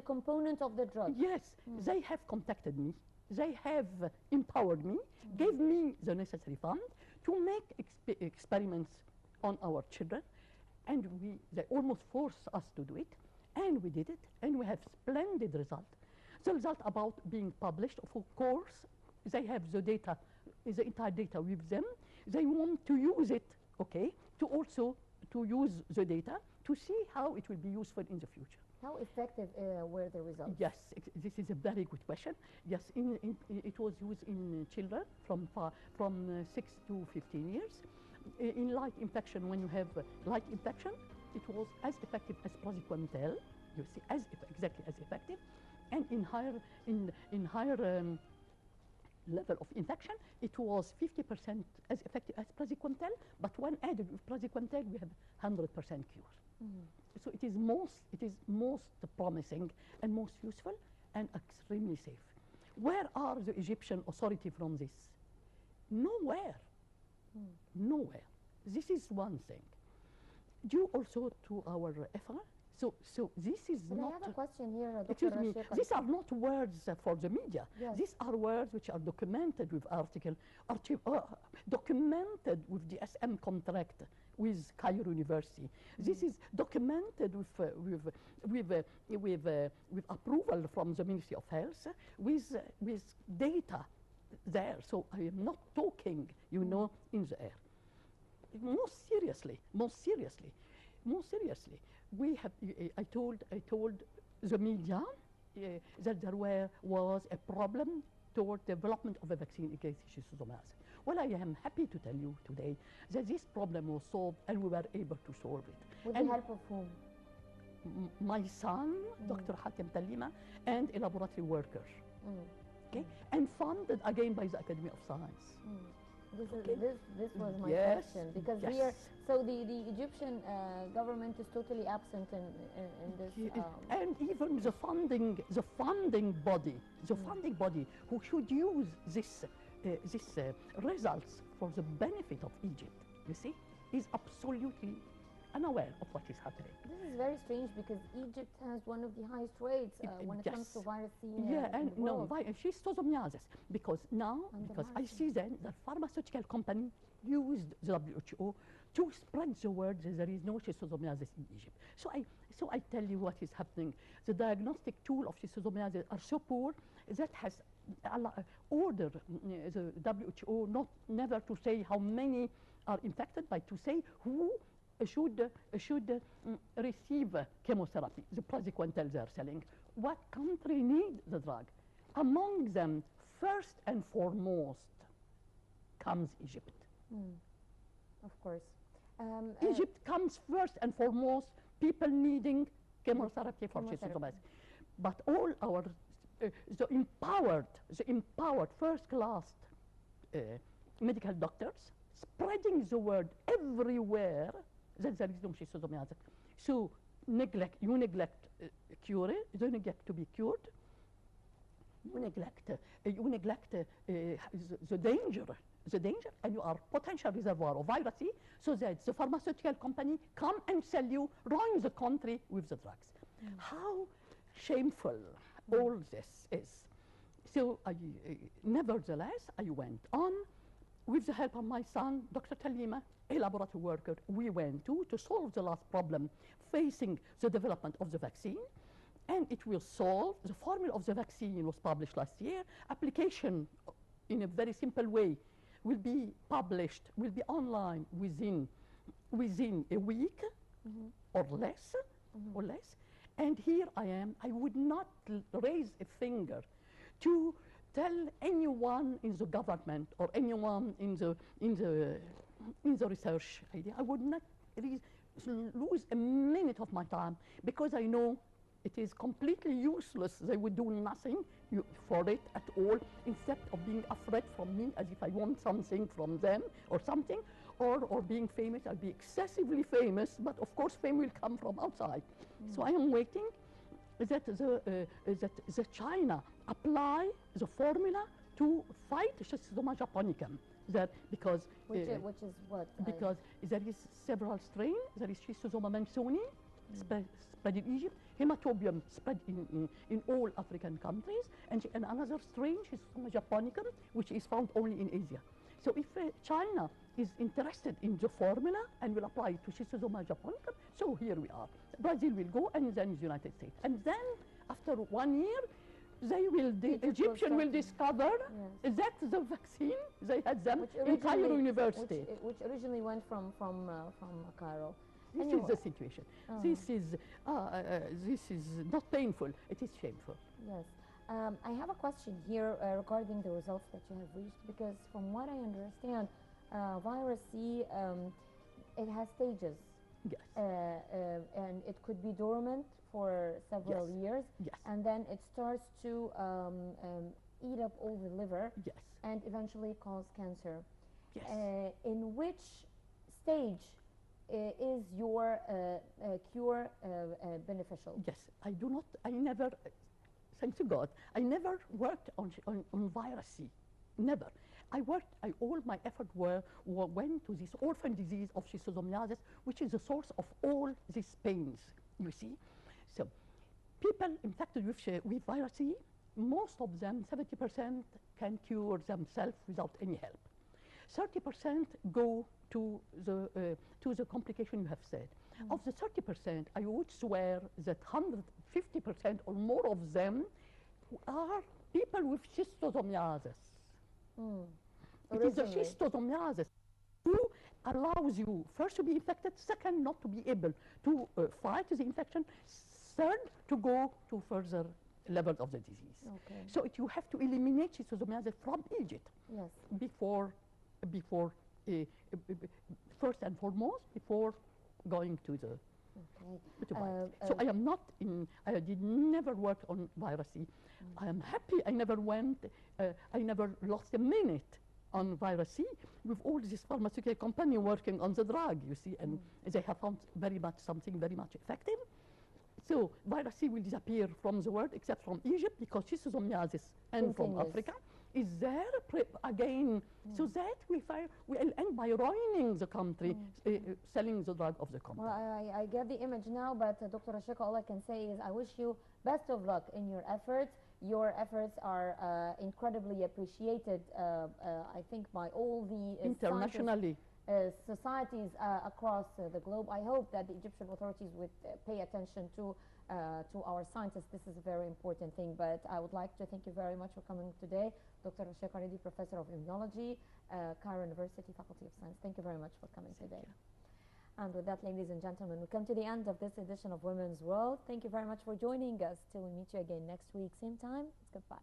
component of the drug. Yes, they have contacted me. They have empowered me, gave me the necessary fund to make experiments on our children, and they almost forced us to do it, and we did it, and we have splendid result. The result about being published, of course, they have the data, the entire data with them. They want to use it, okay, to also to use the data to see how it will be useful in the future. How effective were the results? Yes, this is a very good question. Yes, it was used in children from 6 to 15 years. In light infection, when you have light infection, it was as effective as praziquantel. You see, exactly as effective, and in higher level of infection, it was 50% as effective as praziquantel. But when added with praziquantel, we have 100% cure. So it is most promising and most useful and extremely safe. Where are the Egyptian authority from this? Nowhere. Nowhere. This is one thing. Due also to our effort. So this is but not. I have a question here, Dr. Excuse me. Rashida. These are not words for the media. Yes. These are words which are documented with documented with the SM contract with Cairo University. This is documented with approval from the Ministry of Health, with data there. So I am not talking, you know, in the air. Most seriously, we have. I told the media that there was a problem toward development of a vaccine against schistosomiasis. Well, I am happy to tell you today that this problem was solved, and we were able to solve it. With the help of whom? My son, Dr. Hatem Talima, and a laboratory worker. Okay, and funded again by the Academy of Science. This was my Yes, question, because yes. here, so the Egyptian government is totally absent in this. And even the funding body who should use this results for the benefit of Egypt, you see, is absolutely unaware of what is happening. This is very strange, because Egypt has one of the highest rates when it comes to virusemia. Yeah, in and the no, world. schistosomiasis, because now, because I see then that pharmaceutical company used the WHO to spread the word that there is no schistosomiasis in Egypt. So I tell you what is happening. The diagnostic tool of schistosomiasis are so poor that has ordered the WHO never to say how many are infected, but to say who should receive chemotherapy, the praziquantel they are selling. What country need the drug? Among them, first and foremost, comes Egypt. Of course. Egypt comes first and foremost, people needing chemotherapy for schistosomiasis. But all our, the empowered first-class medical doctors, spreading the word everywhere that there is no schistosomiasis. So you neglect cure, you neglect to be cured, you neglect the danger, and you are potential reservoir of virus, so that the pharmaceutical company come and sell you, ruin the country with the drugs. How shameful all this is. So nevertheless, I went on. With the help of my son, Dr. Talima, a laboratory worker, we went to solve the last problem facing the development of the vaccine. And it will solve, the formula of the vaccine was published last year. Application in a very simple way will be published, will be online within a week or less. And here I am. I would not raise a finger to tell anyone in the government or anyone in the research idea. I would not lose a minute of my time, because I know it is completely useless. They would do nothing for it at all, instead of being afraid from me as if I want something from them or something, or being famous. I'll be excessively famous, but of course fame will come from outside. So I am waiting that the China apply the formula to fight Schistosoma japonicum. Because which is what? Because there is several strains. There is Schistosoma mansoni, spread in Egypt, hematobium spread in all African countries, and another strain, Schistosoma japonicum, which is found only in Asia. So if China is interested in the formula and will apply to Schistosoma japonicum, so here we are. Brazil will go, and then the United States. And then after 1 year, the Egyptian will discover that the vaccine, they had them in Cairo University. Which originally went from Cairo. This is the situation. This is not painful, it is shameful. Yes. I have a question here regarding the results that you have reached, because from what I understand, virus C, it has stages. Yes. And it could be dormant for several years. Yes. And then it starts to eat up all the liver. Yes. And eventually cause cancer. Yes. In which stage is your cure beneficial? Yes, I never, thanks to God, I never worked on virus C, never. All my effort went to this orphan disease of schistosomiasis, which is the source of all these pains, you see. So people infected with virus C, most of them, 70%, can cure themselves without any help. 30% go to the complication you have said. Of the 30%, I would swear that 150% or more of them are people with schistosomiasis. It is the schistosomiasis who allows you first to be infected, second not to be able to fight the infection, third to go to further levels of the disease. Okay. So you have to eliminate schistosomiasis from Egypt. Yes. Before first and foremost, before going to the so I am not in, I did never work on virus C. I am happy I never went, I never lost a minute on virus C with all this pharmaceutical company working on the drug, you see, and they have found something very much effective. So virus C will disappear from the world except from Egypt, because schistosomiasis and from Africa is there again, so that we'll end by ruining the country, selling the drug of the country. Well, I get the image now, but Dr. Rashida, all I can say is I wish you best of luck in your efforts. Your efforts are incredibly appreciated, I think, by all the internationally societies across the globe. I hope that the Egyptian authorities would pay attention to our scientists. This is a very important thing. But I would like to thank you very much for coming today, Dr. Rashida Ridi, Professor of Immunology, Cairo University, Faculty of Science. Thank you very much for coming today. And with that, ladies and gentlemen, we come to the end of this edition of Women's World. Thank you very much for joining us. Till we meet you again next week, same time. Goodbye.